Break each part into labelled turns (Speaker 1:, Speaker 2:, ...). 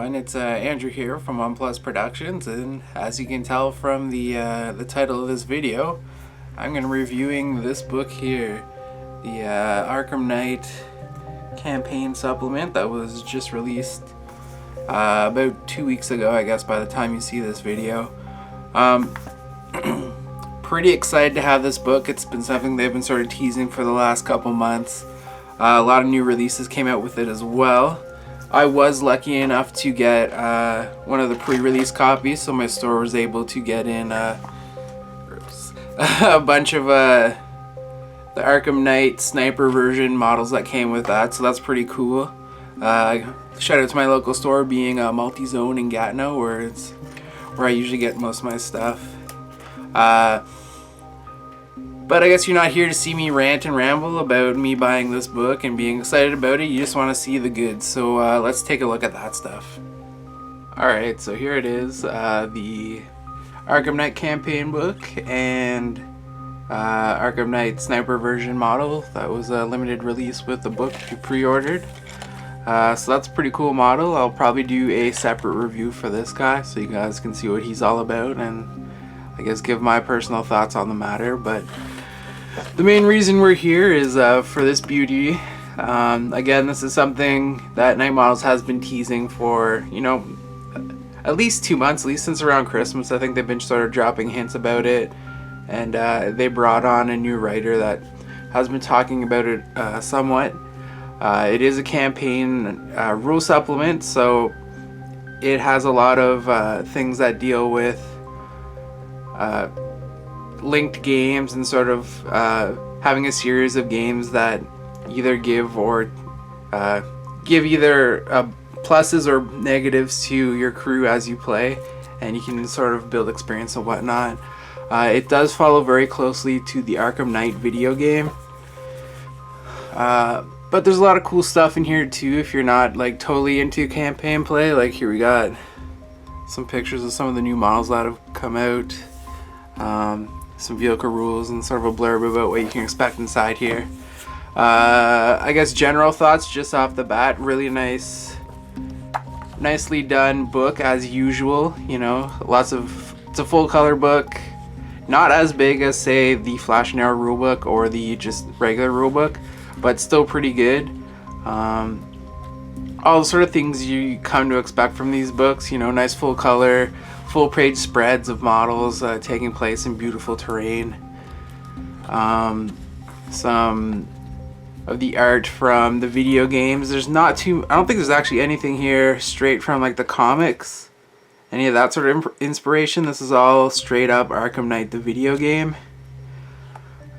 Speaker 1: everyone, it's Andrew here from OnePlus Productions, and as you can tell from the title of this video, I'm going to be reviewing this book here, the Arkham Knight Campaign supplement that was just released about 2 weeks ago, I guess, by the time you see this video. Pretty excited to have this book. It's been something they've been sort of teasing for the last couple months. A lot of new releases came out with it as well. I was lucky enough to get one of the pre-release copies, so my store was able to get in a bunch of the Arkham Knight sniper version models that came with that, so that's pretty cool. Shout out to my local store, being Multi-Zone in Gatineau, where I usually get most of my stuff. But I guess you're not here to see me rant and ramble about me buying this book and being excited about it. You just want to see the goods. So let's take a look at that stuff. Alright, so here it is. The Arkham Knight Campaign book and Arkham Knight Sniper version model. That was a limited release with the book you pre-ordered. So that's a pretty cool model. I'll probably do a separate review for this guy so you guys can see what he's all about and I guess give my personal thoughts on the matter. But the main reason we're here is for this beauty. Again, this is something that Knight Models has been teasing for, you know, at least 2 months, at least since around Christmas. I think they've been sort of dropping hints about it, and they brought on a new writer that has been talking about it somewhat. It is a campaign rule supplement, so it has a lot of things that deal with linked games and sort of having a series of games that either give either pluses or negatives to your crew as you play, and you can sort of build experience and whatnot. It does follow very closely to the Arkham Knight video game, but there's a lot of cool stuff in here too if you're not like totally into campaign play. Like here we got some pictures of some of the new models that have come out. Some vehicle rules and sort of a blurb about what you can expect inside here. I guess general thoughts just off the bat. Really nicely done book as usual. You know, it's a full color book. Not as big as say the Flash and Arrow rulebook or the just regular rulebook, but still pretty good. All the sort of things you come to expect from these books. You know, nice full color, full page spreads of models taking place in beautiful terrain. Some of the art from the video games. There's not too, I don't think there's actually anything here straight from like the comics, any of that sort of inspiration. This is all straight up Arkham Knight the video game.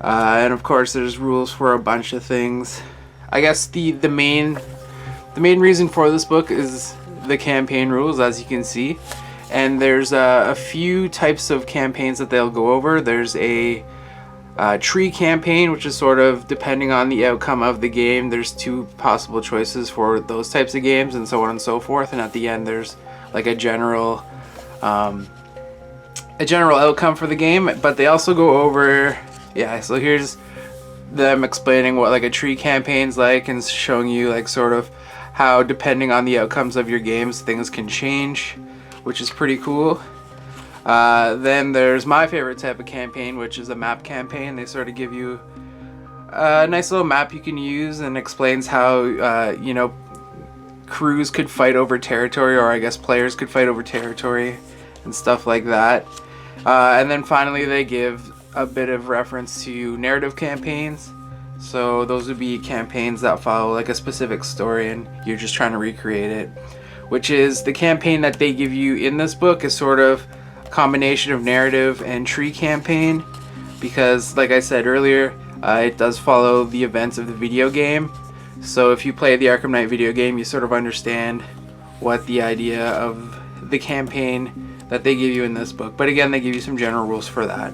Speaker 1: And of course there's rules for a bunch of things. I guess the main reason for this book is the campaign rules, as you can see. And there's a few types of campaigns that they'll go over. There's a tree campaign, which is sort of depending on the outcome of the game. There's two possible choices for those types of games, and so on and so forth. And at the end, there's like a general outcome for the game. But they also go over, yeah. So here's them explaining what like a tree campaign's like, and showing you like sort of how depending on the outcomes of your games, things can change, which is pretty cool. Then there's my favorite type of campaign, which is a map campaign. They sort of give you a nice little map you can use and explains how you know, crews could fight over territory, or I guess players could fight over territory and stuff like that. And then finally they give a bit of reference to narrative campaigns. So those would be campaigns that follow like a specific story and you're just trying to recreate it, which is the campaign that they give you in this book is sort of a combination of narrative and tree campaign, because like I said earlier, it does follow the events of the video game. So if you play the Arkham Knight video game, you sort of understand what the idea of the campaign that they give you in this book. But again, they give you some general rules for that.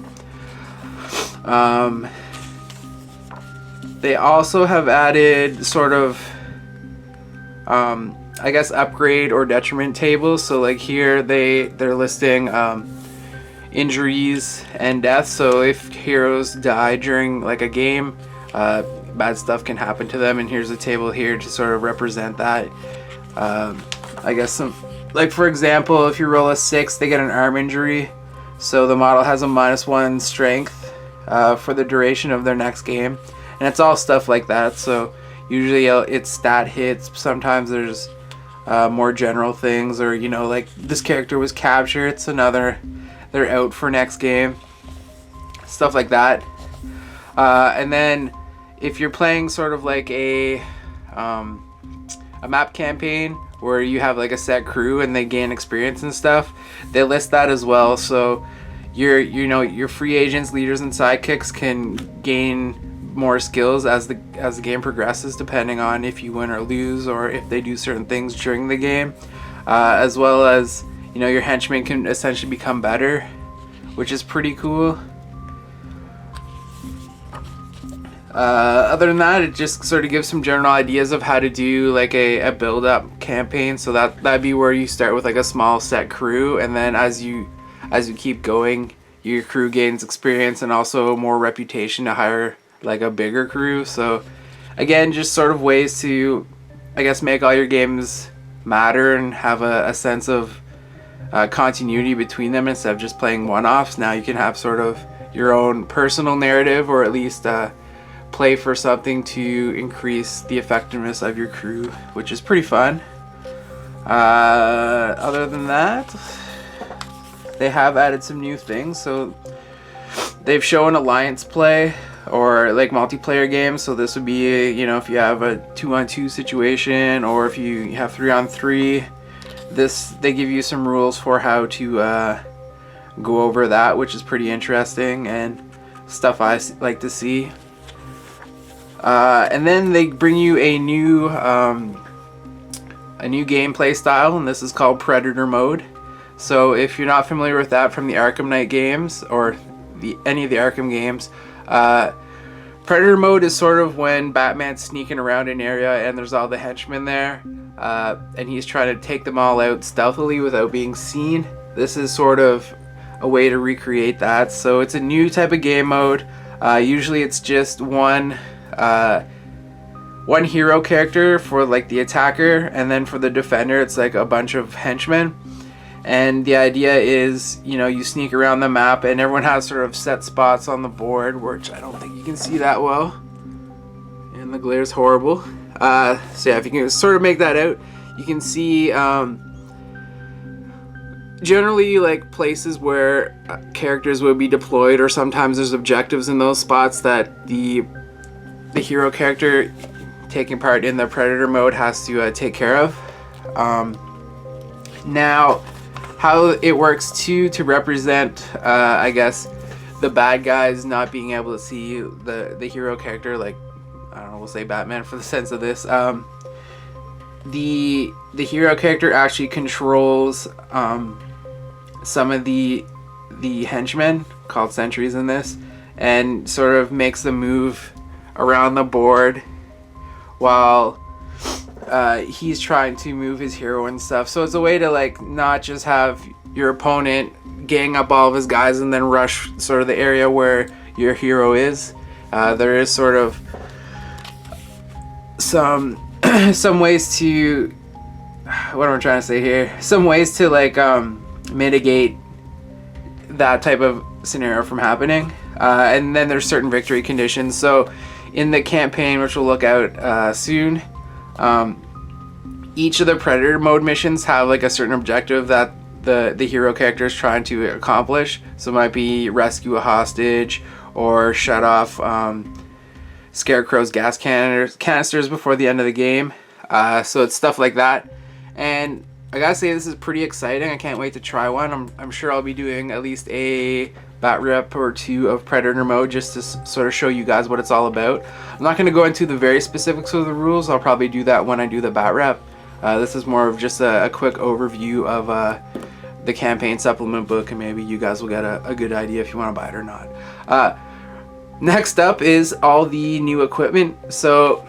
Speaker 1: They also have added sort of I guess upgrade or detriment tables. So like here they're listing injuries and deaths. So if heroes die during like a game, bad stuff can happen to them, and here's a table here to sort of represent that. I guess like for example, if you roll a 6, they get an arm injury, so the model has a -1 strength for the duration of their next game, and it's all stuff like that. So usually it's stat hits. Sometimes there's more general things, or you know, like this character was captured, so now they're out for next game, stuff like that. And then if you're playing sort of like a map campaign where you have like a set crew and they gain experience and stuff, they list that as well. So your free agents, leaders, and sidekicks can gain more skills as the game progresses, depending on if you win or lose, or if they do certain things during the game, as well as, you know, your henchmen can essentially become better, which is pretty cool. Other than that, it just sort of gives some general ideas of how to do like a build-up campaign. So that'd be where you start with like a small set crew, and then as you keep going, your crew gains experience and also more reputation to hire like a bigger crew. So again, just sort of ways to, I guess, make all your games matter and have a sense of continuity between them instead of just playing one-offs. Now you can have sort of your own personal narrative, or at least play for something to increase the effectiveness of your crew, which is pretty fun. Other than that, they have added some new things. So they've shown alliance play, or like multiplayer games. So this would be, you know, if you have a 2-on-2 situation, or if you have 3-on-3, they give you some rules for how to go over that, which is pretty interesting and stuff I like to see. And then they bring you a new gameplay style, and this is called Predator Mode. So if you're not familiar with that from the Arkham Knight games, or any of the Arkham games, Predator Mode is sort of when Batman's sneaking around an area and there's all the henchmen there, and he's trying to take them all out stealthily without being seen. This is sort of a way to recreate that. So it's a new type of game mode. Usually it's just one hero character for like the attacker, and then for the defender it's like a bunch of henchmen. And the idea is, you know, you sneak around the map, and everyone has sort of set spots on the board, which I don't think you can see that well, and the glare's horrible. So yeah, if you can sort of make that out, you can see generally like places where characters would be deployed, or sometimes there's objectives in those spots that the hero character taking part in the Predator Mode has to take care of. Now, how it works too, to represent, I guess, the bad guys not being able to see the hero character, like, I don't know, we'll say Batman for the sense of this. The hero character actually controls some of the henchmen, called sentries in this, and sort of makes them move around the board while he's trying to move his hero and stuff. So it's a way to like not just have your opponent gang up all of his guys and then rush sort of the area where your hero is. There is sort of some ways to, what am I trying to say here? Some ways to like mitigate that type of scenario from happening. And then there's certain victory conditions. So in the campaign, which we'll look at soon, each of the Predator Mode missions have like a certain objective that the hero character is trying to accomplish. So it might be rescue a hostage, or shut off Scarecrow's gas canisters before the end of the game. So it's stuff like that, and I gotta say, this is pretty exciting. I can't wait to try one. I'm sure I'll be doing at least a bat rep or two of Predator Mode, just to sort of show you guys what it's all about. I'm not going to go into the very specifics of the rules. I'll probably do that when I do the bat rep. This is more of just a quick overview of the campaign supplement book, and maybe you guys will get a good idea if you want to buy it or not. Next up is all the new equipment. So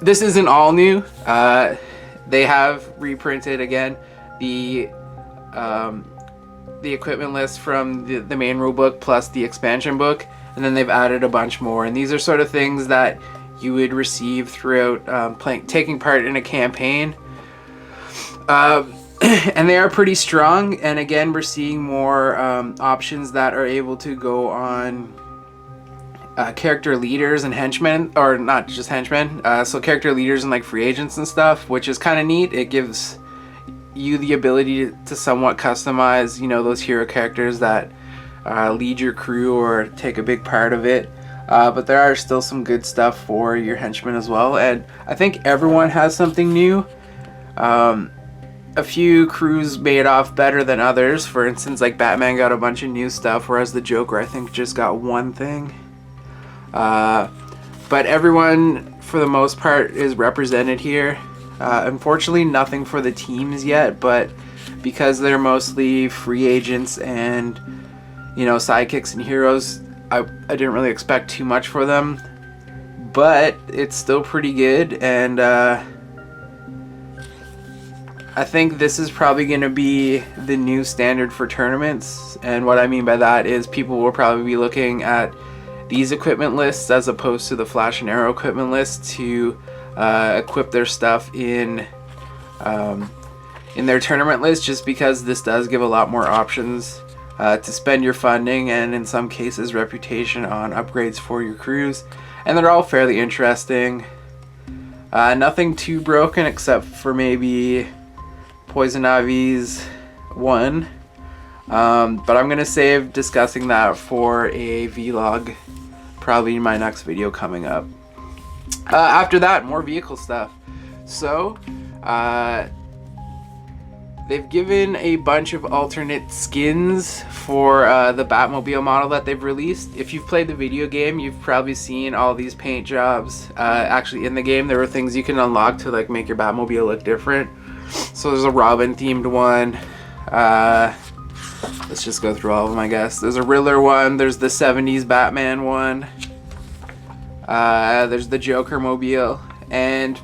Speaker 1: this isn't all new. They have reprinted again the equipment list from the main rulebook plus the expansion book, and then they've added a bunch more. And these are sort of things that you would receive throughout taking part in a campaign. and they are pretty strong. And again, we're seeing more options that are able to go on character leaders and henchmen, or not just henchmen, so character leaders and like free agents and stuff, which is kind of neat. It gives you the ability to somewhat customize, you know, those hero characters that lead your crew or take a big part of it. But there are still some good stuff for your henchmen as well, and I think everyone has something new. A few crews made off better than others. For instance, like Batman got a bunch of new stuff, whereas the Joker, I think, just got one thing. But everyone, for the most part, is represented here. Unfortunately, nothing for the teams yet, but because they're mostly free agents and, you know, sidekicks and heroes, I didn't really expect too much for them. But it's still pretty good, and I think this is probably going to be the new standard for tournaments. And what I mean by that is people will probably be looking at these equipment lists as opposed to the Flash and Arrow equipment list to equip their stuff in their tournament list, just because this does give a lot more options to spend your funding and in some cases reputation on upgrades for your crews, and they're all fairly interesting. Nothing too broken except for maybe Poison Ivy's one, but I'm gonna save discussing that for a vlog, probably in my next video coming up. After that, more vehicle stuff. So they've given a bunch of alternate skins for the Batmobile model that they've released. If you've played the video game, you've probably seen all these paint jobs. Actually, in the game, there were things you can unlock to like make your Batmobile look different. So there's a Robin themed one. Let's just go through all of them, I guess. There's a Riddler one. There's the 70s Batman one. There's the Joker mobile. And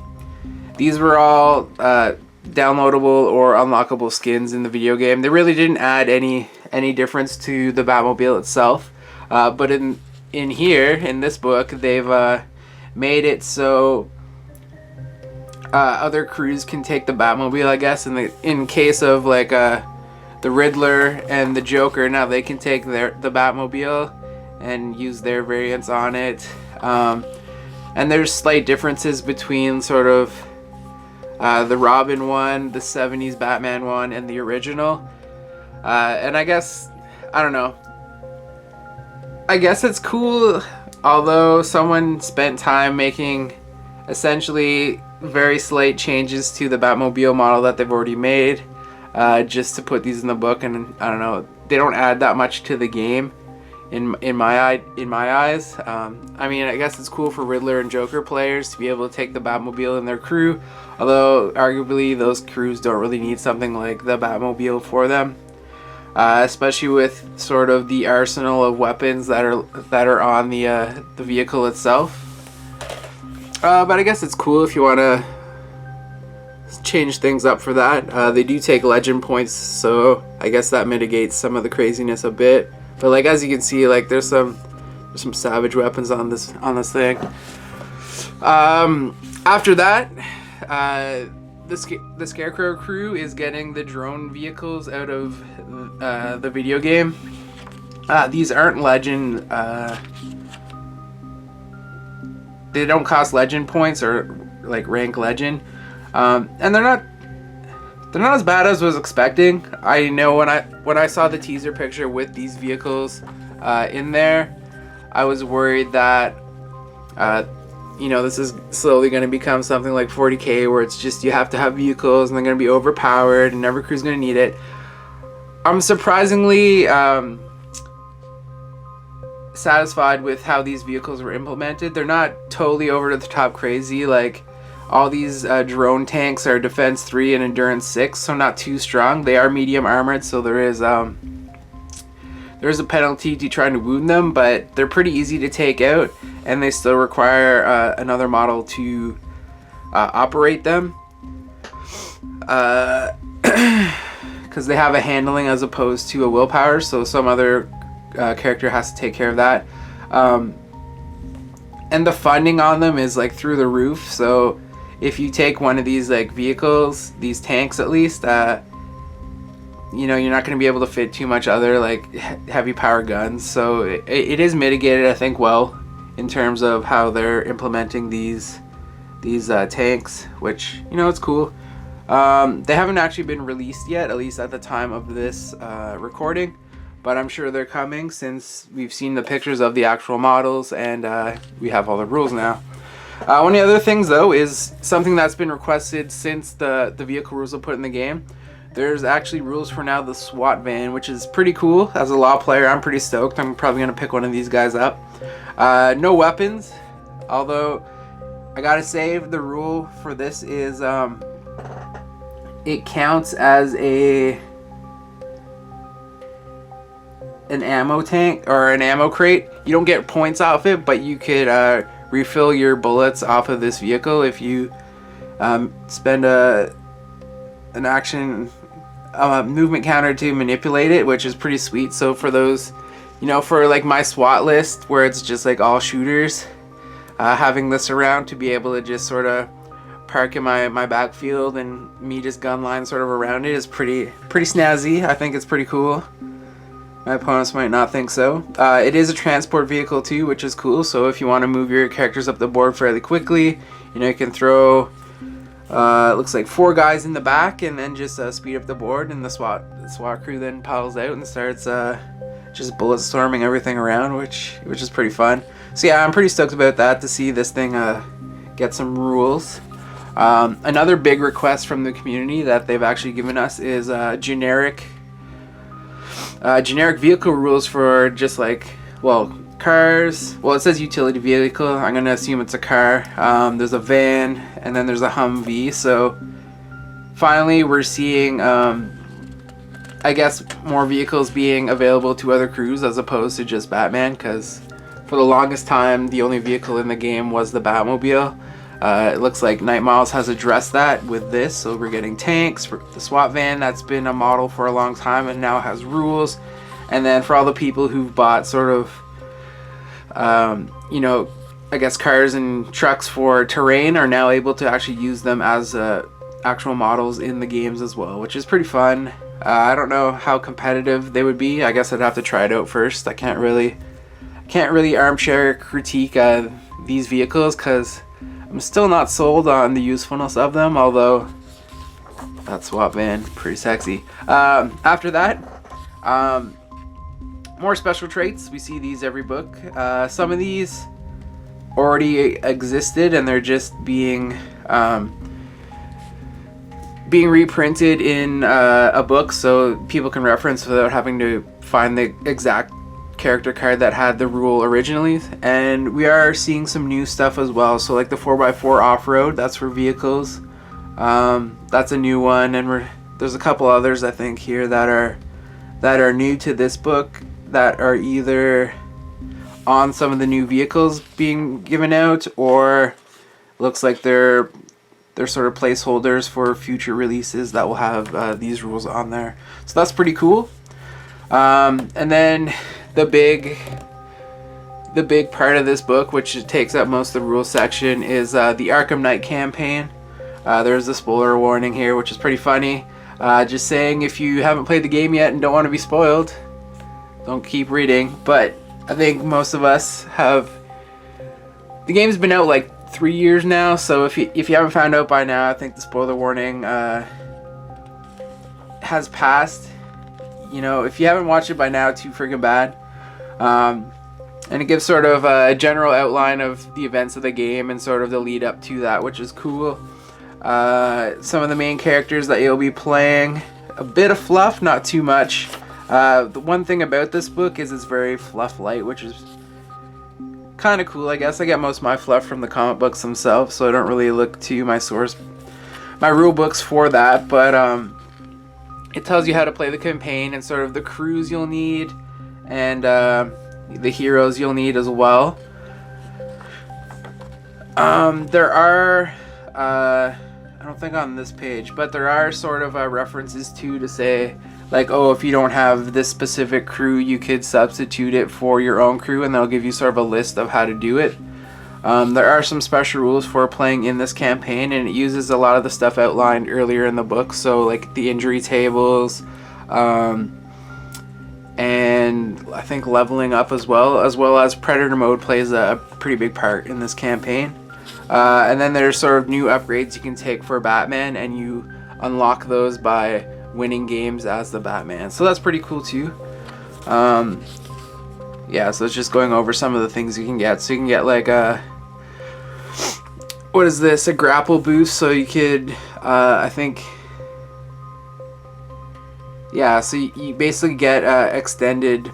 Speaker 1: these were all downloadable or unlockable skins in the video game. They really didn't add any difference to the Batmobile itself. But in here, in this book, they've made it so other crews can take the Batmobile, I guess. In case of like the Riddler and the Joker, now they can take the Batmobile and use their variants on it. And there's slight differences between sort of the Robin one, the 70s Batman one, and the original. And I guess, I don't know. I guess it's cool, although someone spent time making essentially very slight changes to the Batmobile model that they've already made, just to put these in the book. And I don't know, they don't add that much to the game in my eyes. I mean, I guess it's cool for Riddler and Joker players to be able to take the Batmobile in their crew, although arguably those crews don't really need something like the Batmobile for them, especially with sort of the arsenal of weapons that are on the vehicle itself. But I guess it's cool if you want to change things up for that. They do take legend points, so I guess that mitigates some of the craziness a bit. But like, as you can see, like there's some savage weapons on this thing. After that, the Scarecrow crew is getting the drone vehicles out of the video game. These aren't legend. They don't cost legend points or like rank legend, and they're not as bad as I was expecting. I know when I saw the teaser picture with these vehicles in there, I was worried that this is slowly going to become something like 40K, where it's just you have to have vehicles and they're going to be overpowered and every crew's going to need it. I'm surprisingly satisfied with how these vehicles were implemented. They're not totally over the top crazy. Like, all these drone tanks are defense 3 and endurance 6, so not too strong. They are medium armored, so there's a penalty to trying to wound them, but they're pretty easy to take out, and they still require another model to operate them, because they have a handling as opposed to a willpower, so some other character has to take care of that. And the funding on them is like through the roof, so if you take one of these like vehicles, these tanks at least, you know, you're not going to be able to fit too much other like heavy power guns, so it is mitigated, I think, well in terms of how they're implementing these tanks, which, you know, it's cool. They haven't actually been released yet, at least at the time of this recording, but I'm sure they're coming since we've seen the pictures of the actual models, and we have all the rules now. One of the other things, though, is something that's been requested since the vehicle rules were put in the game. There's actually rules for now the Swat van, which is pretty cool. As a law player, I'm pretty stoked. I'm probably going to pick one of these guys up. No weapons, although I gotta say the rule for this is it counts as an ammo tank or an ammo crate. You don't get points off it, but you could refill your bullets off of this vehicle if you spend an action movement counter to manipulate it, which is pretty sweet. So for those, you know, for like my SWAT list where it's just like all shooters, having this around to be able to just sort of park in my backfield and me just gun line sort of around it is pretty snazzy. I think it's pretty cool. My opponents might not think so. It is a transport vehicle too, which is cool. So if you want to move your characters up the board fairly quickly, you know, you can throw it looks like 4 guys in the back and then just speed up the board, and the SWAT crew then piles out and starts just bullet storming everything around, which is pretty fun. So yeah, I'm pretty stoked about that, to see this thing get some rules. Another big request from the community that they've actually given us is generic vehicle rules for just like, well, cars. Well, it says utility vehicle. I'm gonna assume it's a car. There's a van, and then there's a Humvee. So finally we're seeing I guess more vehicles being available to other crews as opposed to just Batman, because for the longest time the only vehicle in the game was the Batmobile. It looks like Night Miles has addressed that with this, so we're getting tanks. The SWAT van, that's been a model for a long time and now has rules. And then for all the people who've bought sort of you know, I guess cars and trucks for terrain, are now able to actually use them as actual models in the games as well, which is pretty fun. I don't know how competitive they would be. I guess I'd have to try it out first. I can't really armchair critique these vehicles because I'm still not sold on the usefulness of them, although that SWAT van, pretty sexy. After that, more special traits. We see these every book. Some of these already existed and they're just being reprinted in a book so people can reference without having to find the exact character card that had the rule originally. And we are seeing some new stuff as well, so like the 4x4 off-road, that's for vehicles. That's a new one, and there's a couple others I think here that are new to this book, that are either on some of the new vehicles being given out, or looks like they're sort of placeholders for future releases that will have these rules on there. So that's pretty cool. And then the big part of this book, which takes up most of the rules section, is the Arkham Knight Campaign. There's a spoiler warning here, which is pretty funny. Just saying, if you haven't played the game yet and don't want to be spoiled, don't keep reading. But I think most of us have. The game's been out like 3 years now, so if you haven't found out by now, I think the spoiler warning has passed. You know, if you haven't watched it by now, too freaking bad. And it gives sort of a general outline of the events of the game and sort of the lead up to that, which is cool. Some of the main characters that you'll be playing, a bit of fluff, not too much. The one thing about this book is it's very fluff light, which is kind of cool, I guess. I get most of my fluff from the comic books themselves, so I don't really look to my rule books for that, but it tells you how to play the campaign and sort of the crews you'll need, and the heroes you'll need as well. There are, I don't think on this page, but there are sort of references to say, like, oh, if you don't have this specific crew, you could substitute it for your own crew, and they'll give you sort of a list of how to do it. There are some special rules for playing in this campaign, and it uses a lot of the stuff outlined earlier in the book, so like the injury tables, And I think leveling up as well as Predator mode plays a pretty big part in this campaign. And then there's sort of new upgrades you can take for Batman, and you unlock those by winning games as the Batman. So that's pretty cool too. Yeah, so it's just going over some of the things you can get. So you can get like a, what is this? A grapple boost. So you could, I think, yeah, so you basically get extended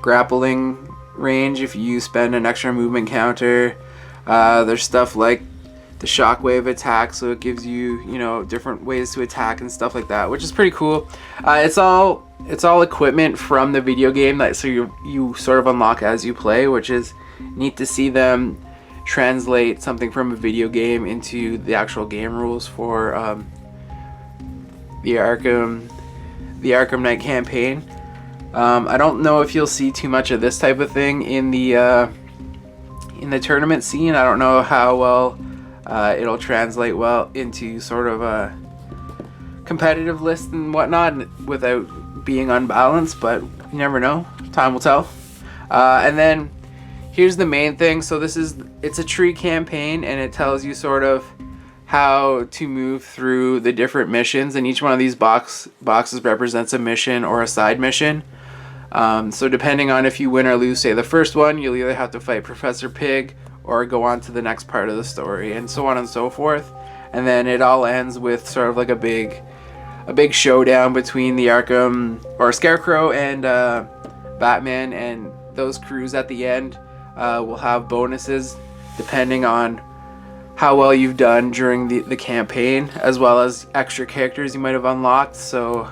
Speaker 1: grappling range if you spend an extra movement counter. There's stuff like the shockwave attack, so it gives you, you know, different ways to attack and stuff like that, which is pretty cool. It's all equipment from the video game that so you sort of unlock as you play, which is neat to see them translate something from a video game into the actual game rules for the Arkham Knight Campaign. I don't know if you'll see too much of this type of thing in the tournament scene. I don't know how well it'll translate well into sort of a competitive list and whatnot without being unbalanced, but you never know. Time will tell. And then here's the main thing. So it's a tree campaign, and it tells you sort of how to move through the different missions, and each one of these boxes represents a mission or a side mission. So depending on if you win or lose, say the first one, you'll either have to fight Professor Pig or go on to the next part of the story, and so on and so forth. And then it all ends with sort of like a big showdown between the Arkham or Scarecrow and Batman, and those crews at the end will have bonuses depending on how well you've done during the campaign, as well as extra characters you might have unlocked. So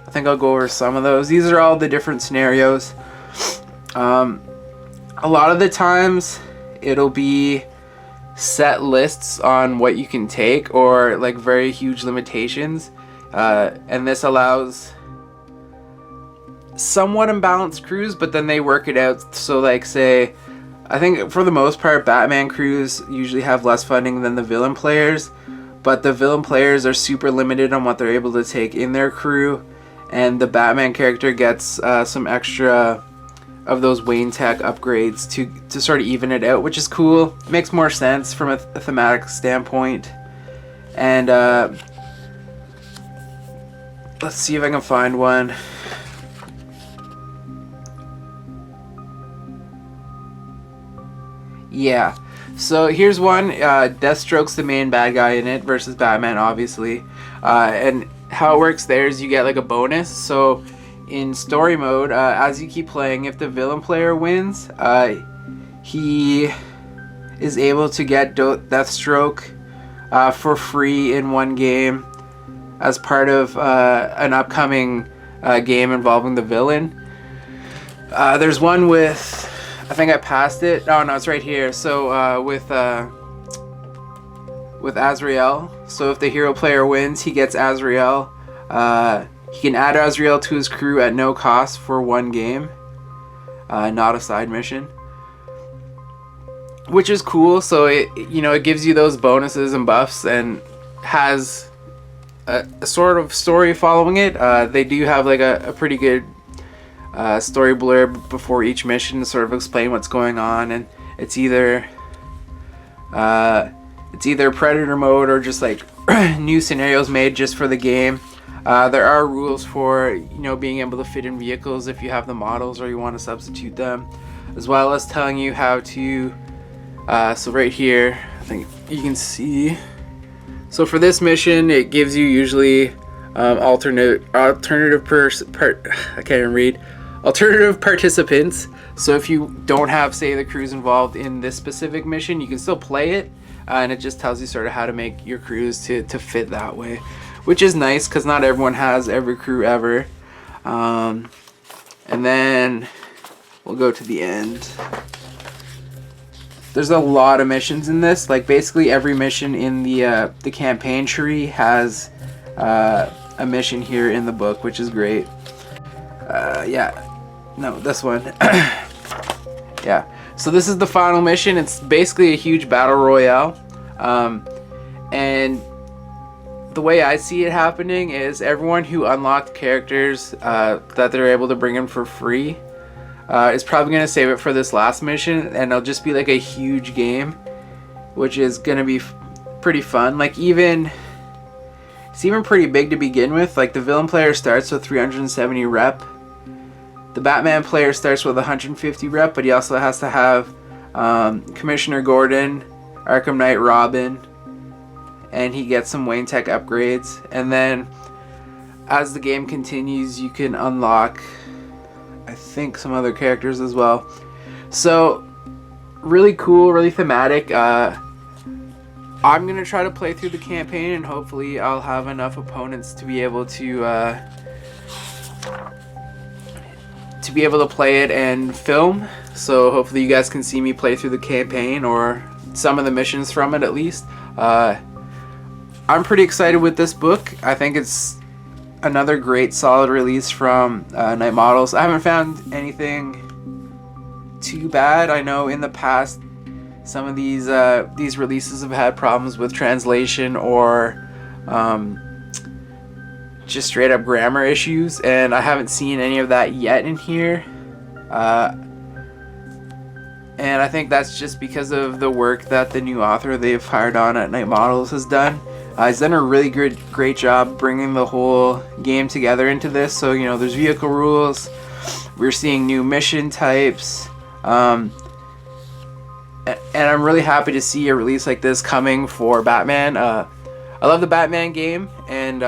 Speaker 1: I think I'll go over some of those. These are all the different scenarios. A lot of the times it'll be set lists on what you can take, or like very huge limitations, and this allows somewhat imbalanced crews, but then they work it out. So like, say, I think for the most part Batman crews usually have less funding than the villain players, but the villain players are super limited on what they're able to take in their crew, and the Batman character gets some extra of those Wayne Tech upgrades to sort of even it out, which is cool. It makes more sense from a thematic standpoint. And let's see if I can find one. Yeah, so here's one. Deathstroke's the main bad guy in it versus Batman, obviously. And how it works there is you get like a bonus. So in story mode, as you keep playing, if the villain player wins, he is able to get Deathstroke for free in one game as part of an upcoming game involving the villain. There's one with, I think I passed it. Oh no, it's right here. So with Azrael. So if the hero player wins, he gets Azrael. He can add Azrael to his crew at no cost for one game, not a side mission, which is cool. So it gives you those bonuses and buffs, and has a sort of story following it. They do have like a pretty good story blurb before each mission to sort of explain what's going on, and it's either Predator mode or just like new scenarios made just for the game. There are rules for being able to fit in vehicles if you have the models or you want to substitute them, as well as telling you how to. So right here, I think you can see. So for this mission, it gives you usually alternative participants. So if you don't have, say, the crews involved in this specific mission, you can still play it, and it just tells you sort of how to make your crews to fit that way, which is nice because not everyone has every crew ever. And then we'll go to the end. There's a lot of missions in this. Like basically every mission in the campaign tree has a mission here in the book, which is great. This one. Yeah. So this is the final mission. It's basically a huge battle royale, and the way I see it happening is everyone who unlocked characters that they're able to bring in for free is probably going to save it for this last mission, and it'll just be like a huge game, which is going to be pretty fun. Like, it's even pretty big to begin with. Like, the villain player starts with 370 rep. The Batman player starts with 150 rep, but he also has to have Commissioner Gordon, Arkham Knight Robin, and he gets some Wayne Tech upgrades. And then as the game continues, you can unlock, I think, some other characters as well. So really cool, really thematic. I'm gonna try to play through the campaign, and hopefully I'll have enough opponents to be able to play it and film. So hopefully you guys can see me play through the campaign, or some of the missions from it at least. I'm pretty excited with this book. I think it's another great solid release from Knight Models. I haven't found anything too bad. I know in the past some of these releases have had problems with translation or just straight up grammar issues, and I haven't seen any of that yet in here. And I think that's just because of the work that the new author they've hired on at Knight Models has done. He's done a really great job bringing the whole game together into this. So, you know, there's vehicle rules, we're seeing new mission types, and I'm really happy to see a release like this coming for Batman. I love the Batman game, and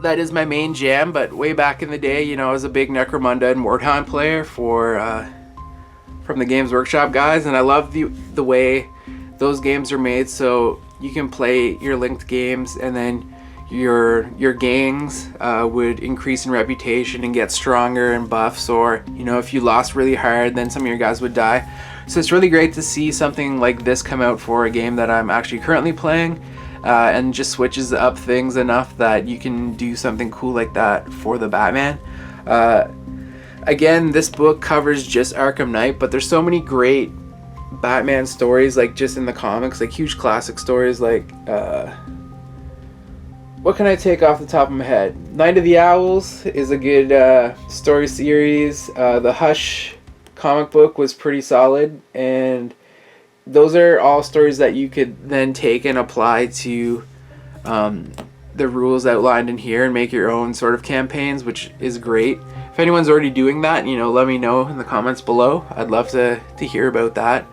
Speaker 1: that is my main jam. But way back in the day, you know, I was a big Necromunda and Mordheim player from the Games Workshop guys, and I love the way those games are made. So you can play your linked games, and then your gangs would increase in reputation and get stronger and buffs, or, you know, if you lost really hard, then some of your guys would die. So it's really great to see something like this come out for a game that I'm actually currently playing, and just switches up things enough that you can do something cool like that for the Batman. Again, this book covers just Arkham Knight, but there's so many great Batman stories, like, just in the comics, like huge classic stories, like what can I take off the top of my head? Night of the Owls is a good story series. The Hush comic book was pretty solid, and those are all stories that you could then take and apply to the rules outlined in here and make your own sort of campaigns, which is great. If anyone's already doing that, you know, let me know in the comments below. I'd love to hear about that.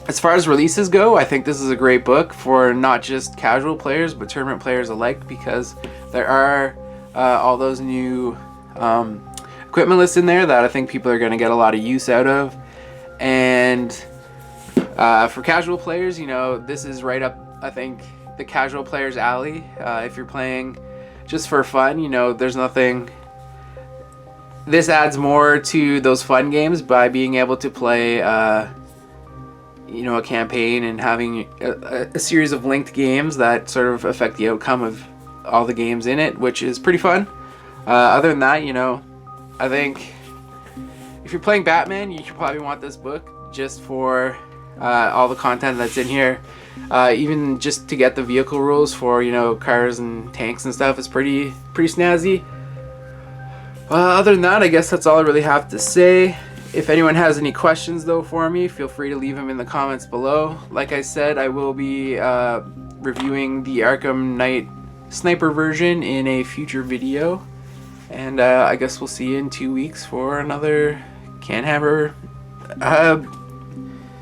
Speaker 1: As far as releases go, I think this is a great book for not just casual players, but tournament players alike, because there are all those new equipment lists in there that I think people are going to get a lot of use out of. And for casual players, you know, this is right up, I think, the casual player's alley. If you're playing just for fun, you know, there's nothing... This adds more to those fun games by being able to play, you know, a campaign and having a series of linked games that sort of affect the outcome of all the games in it, which is pretty fun. Other than that, you know, I think if you're playing Batman, you should probably want this book just for all the content that's in here. Even just to get the vehicle rules for, you know, cars and tanks and stuff is pretty snazzy. Other than that, I guess that's all I really have to say. If anyone has any questions, though, for me, feel free to leave them in the comments below. Like I said, I will be reviewing the Arkham Knight Sniper version in a future video. And I guess we'll see you in 2 weeks for another Canhammer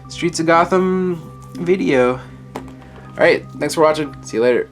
Speaker 1: Streets of Gotham video. Alright, thanks for watching. See you later.